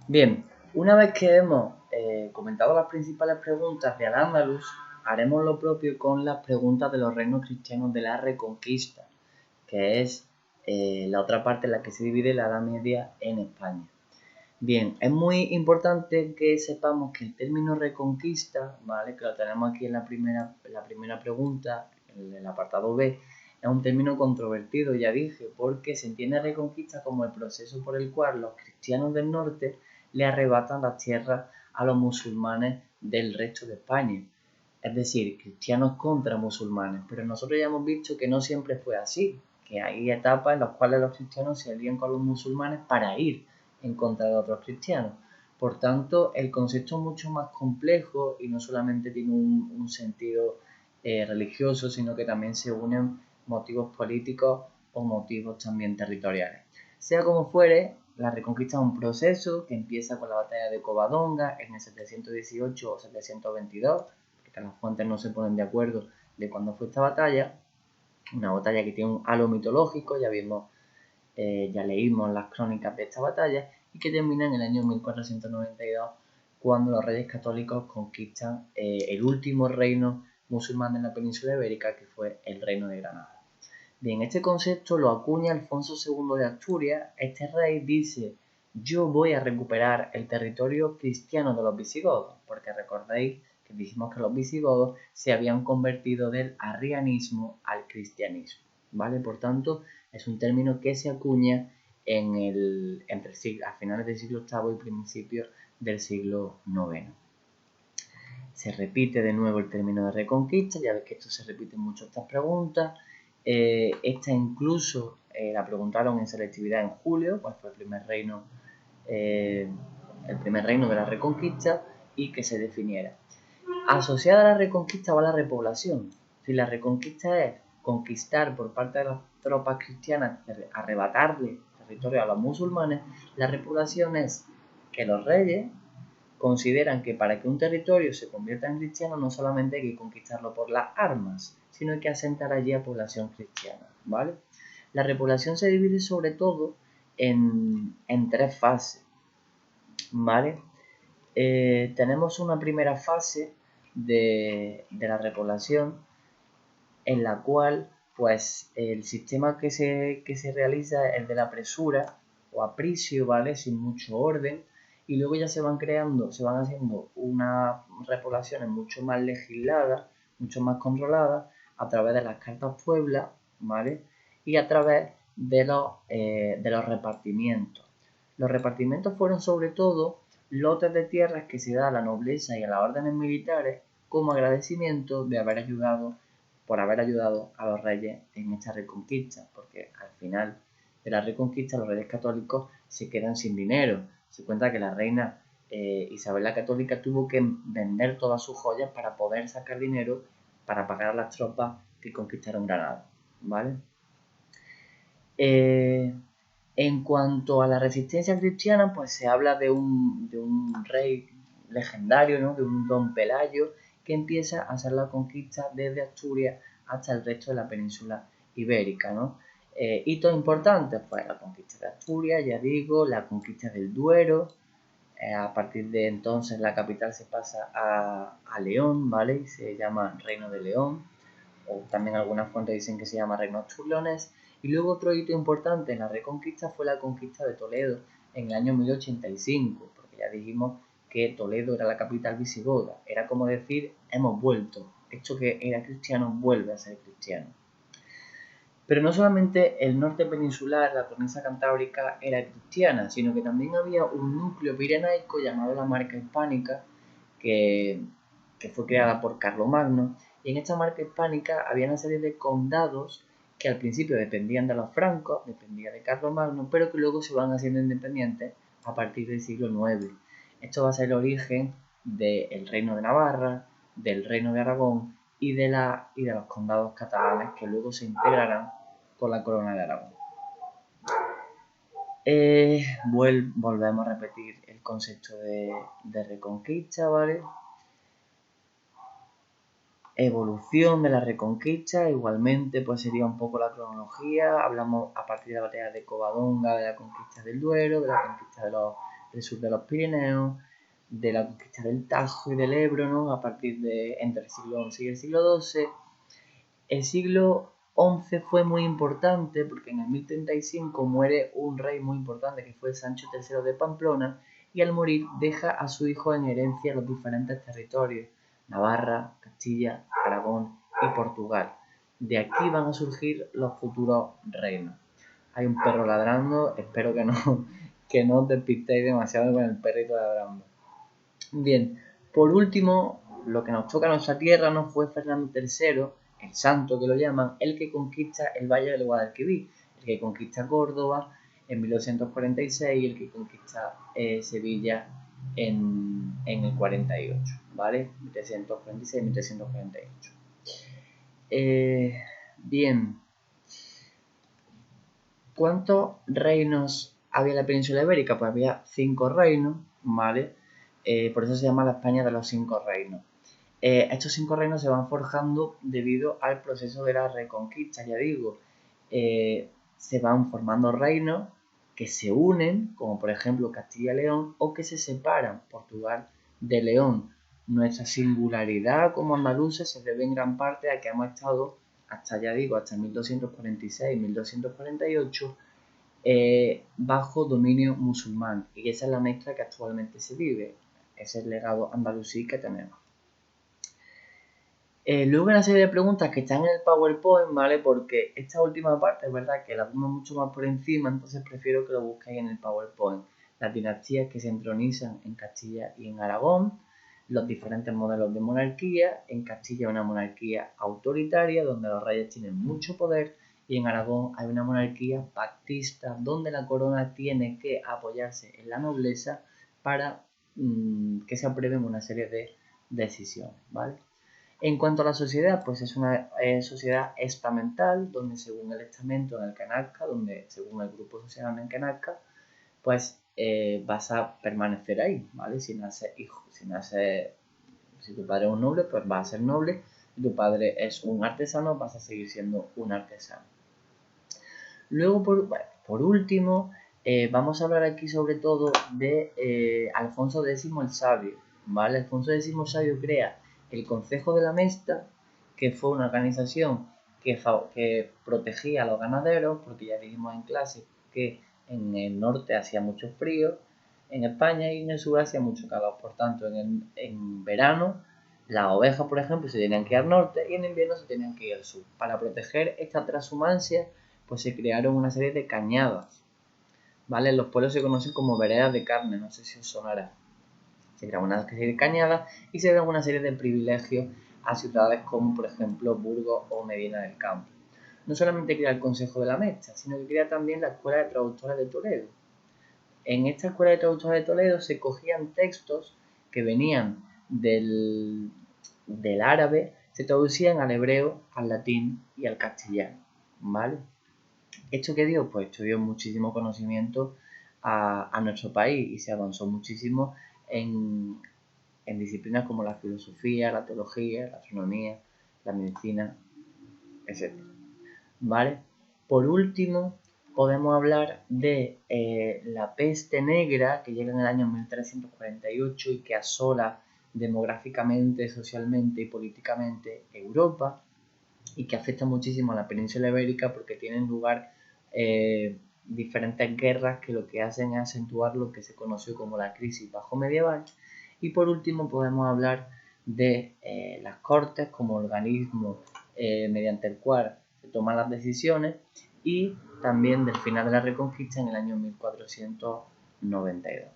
Bien, una vez que hemos comentado las principales preguntas de Al-Ándalus, haremos lo propio con las preguntas de los reinos cristianos de la Reconquista, que es la otra parte en la que se divide la Edad Media en España. Bien, es muy importante que sepamos que el término Reconquista, ¿vale? Que lo tenemos aquí en la primera pregunta, en el apartado B, es un término controvertido, ya dije, porque se entiende Reconquista como el proceso por el cual los cristianos del norte le arrebatan las tierras a los musulmanes del resto de España. Es decir, cristianos contra musulmanes, pero nosotros ya hemos visto que no siempre fue así, que hay etapas en las cuales los cristianos se alían con los musulmanes para ir en contra de otros cristianos. Por tanto, el concepto es mucho más complejo y no solamente tiene un sentido religioso, sino que también se unen motivos políticos o motivos también territoriales. Sea como fuere, la Reconquista es un proceso que empieza con la batalla de Covadonga en el 718 o 722, porque las fuentes no se ponen de acuerdo de cuándo fue esta batalla. Una batalla que tiene un halo mitológico, ya leímos las crónicas de esta batalla, y que termina en el año 1492, cuando los reyes católicos conquistan el último reino musulmán en la península ibérica, que fue el reino de Granada. Bien, este concepto lo acuña Alfonso II de Asturias. Este rey dice: yo voy a recuperar el territorio cristiano de los visigodos, porque recordáis que dijimos que los visigodos se habían convertido del arrianismo al cristianismo, ¿vale? Por tanto, es un término que se acuña a finales del siglo VIII y principios del siglo IX. Se repite de nuevo el término de reconquista, ya ves que esto se repite mucho estas preguntas. Esta incluso la preguntaron en selectividad en julio, cuál fue eh, el primer reino de la Reconquista, y que se definiera. Asociada a la Reconquista va la repoblación. Si la Reconquista es conquistar por parte de las tropas cristianas, arrebatarle territorio a los musulmanes, la repoblación es que los reyes consideran que para que un territorio se convierta en cristiano no solamente hay que conquistarlo por las armas, sino hay que asentar allí a población cristiana, ¿vale? La repoblación se divide sobre todo en tres fases, ¿vale? Tenemos una primera fase de la repoblación en la cual pues el sistema que se realiza es el de la presura o apricio, ¿vale? Sin mucho orden, y luego ya se van haciendo unas repoblaciones mucho más legisladas, mucho más controladas a través de las cartas pueblas, ¿vale? Y a través de los repartimientos. Los repartimientos fueron sobre todo lotes de tierras que se da a la nobleza y a las órdenes militares como agradecimiento por haber ayudado a los reyes en esta reconquista, porque al final de la reconquista los reyes católicos se quedan sin dinero. Se cuenta que la reina Isabel la Católica tuvo que vender todas sus joyas para poder sacar dinero para pagar a las tropas que conquistaron Granada, ¿vale? En cuanto a la resistencia cristiana, pues se habla de un rey legendario, ¿no? De un don Pelayo, que empieza a hacer la conquista desde Asturias hasta el resto de la península ibérica, ¿no? Hitos importantes, pues la conquista de Asturias, ya digo, la conquista del Duero. A partir de entonces la capital se pasa a León, ¿vale? Y se llama Reino de León, o también algunas fuentes dicen que se llama Reino Asturianes. Y luego otro hito importante en la Reconquista fue la conquista de Toledo en el año 1085, porque ya dijimos que Toledo era la capital visigoda. Era como decir, hemos vuelto. Esto que era cristiano vuelve a ser cristiano. Pero no solamente el norte peninsular, la cornisa cantábrica, era cristiana, sino que también había un núcleo pirenaico llamado la Marca Hispánica, que, que fue creada por Carlomagno, y en esta Marca Hispánica había una serie de condados que al principio dependían de los francos, dependía de Carlomagno, pero que luego se van haciendo independientes a partir del siglo IX. Esto va a ser el origen del Reino de Navarra, del Reino de Aragón y de los condados catalanes que luego se integrarán con la corona de Aragón. Volvemos a repetir el concepto de reconquista, ¿vale? Evolución de la reconquista, igualmente pues sería un poco la cronología. Hablamos a partir de la batalla de Covadonga, de la conquista del Duero, de la conquista del sur de los Pirineos, de la conquista del Tajo y del Ebro, ¿no? A partir de entre el siglo XI y el siglo XII. El siglo XI fue muy importante porque en el 1035 muere un rey muy importante que fue Sancho III de Pamplona, y al morir deja a su hijo en herencia los diferentes territorios: Navarra, Castilla, Aragón y Portugal. De aquí van a surgir los futuros reinos. Hay un perro ladrando, espero que no os despistéis demasiado con el perrito ladrando. Bien, por último, lo que nos toca a nuestra tierra no fue Fernando III, el santo que lo llaman, el que conquista el Valle del Guadalquivir, el que conquista Córdoba en 1246 y el que conquista Sevilla en el 48, ¿vale? 1346-1348. Bien, ¿cuántos reinos había en la península ibérica? Pues había 5 reinos, ¿vale? Por eso se llama la España de los 5 reinos. Estos 5 reinos se van forjando debido al proceso de la reconquista, ya digo. Se van formando reinos que se unen, como por ejemplo Castilla y León, o que se separan, Portugal de León. Nuestra singularidad como andaluces se debe en gran parte a que hemos estado, hasta 1246-1248, bajo dominio musulmán, y esa es la mezcla que actualmente se vive. Ese es el legado andalusí que tenemos. Luego una serie de preguntas que están en el PowerPoint, ¿vale? Porque esta última parte es verdad que la vemos mucho más por encima, entonces prefiero que lo busquéis en el PowerPoint. Las dinastías que se entronizan en Castilla y en Aragón, los diferentes modelos de monarquía. En Castilla una monarquía autoritaria donde los reyes tienen mucho poder, y en Aragón hay una monarquía pactista donde la corona tiene que apoyarse en la nobleza para que se aprueben una serie de decisiones, ¿vale? En cuanto a la sociedad, pues es una sociedad estamental, donde según el estamento en el que nazca, donde según el grupo social en el que nazca, pues vas a permanecer ahí, ¿vale? Si tu padre es un noble, pues vas a ser noble. Si tu padre es un artesano, vas a seguir siendo un artesano. Luego, por último, vamos a hablar aquí sobre todo de Alfonso X el Sabio, ¿vale? Alfonso X el Sabio crea el Concejo de la Mesta, que fue una organización que protegía a los ganaderos, porque ya dijimos en clase que en el norte hacía mucho frío en España y en el sur hacía mucho calor. Por tanto, en verano las ovejas, por ejemplo, se tenían que ir al norte y en invierno se tenían que ir al sur. Para proteger esta transhumancia, pues se crearon una serie de cañadas, ¿vale? Los pueblos se conocen como veredas de carne, no sé si os sonará. Se crearon una serie de cañadas y se dan una serie de privilegios a ciudades como, por ejemplo, Burgos o Medina del Campo. No solamente crea el Consejo de la Mesta, sino que crea también la Escuela de Traductores de Toledo. En esta Escuela de Traductores de Toledo se cogían textos que venían del árabe, se traducían al hebreo, al latín y al castellano, ¿vale? ¿Esto qué dio? Pues esto dio muchísimo conocimiento a nuestro país y se avanzó muchísimo en disciplinas como la filosofía, la teología, la astronomía, la medicina, etc. ¿Vale? Por último, podemos hablar de la peste negra, que llega en el año 1348 y que asola demográficamente, socialmente y políticamente Europa, y que afecta muchísimo a la península ibérica porque tienen lugar diferentes guerras que lo que hacen es acentuar lo que se conoció como la crisis bajo medieval. Y por último podemos hablar de las Cortes como organismo mediante el cual se toman las decisiones, y también del final de la Reconquista en el año 1492.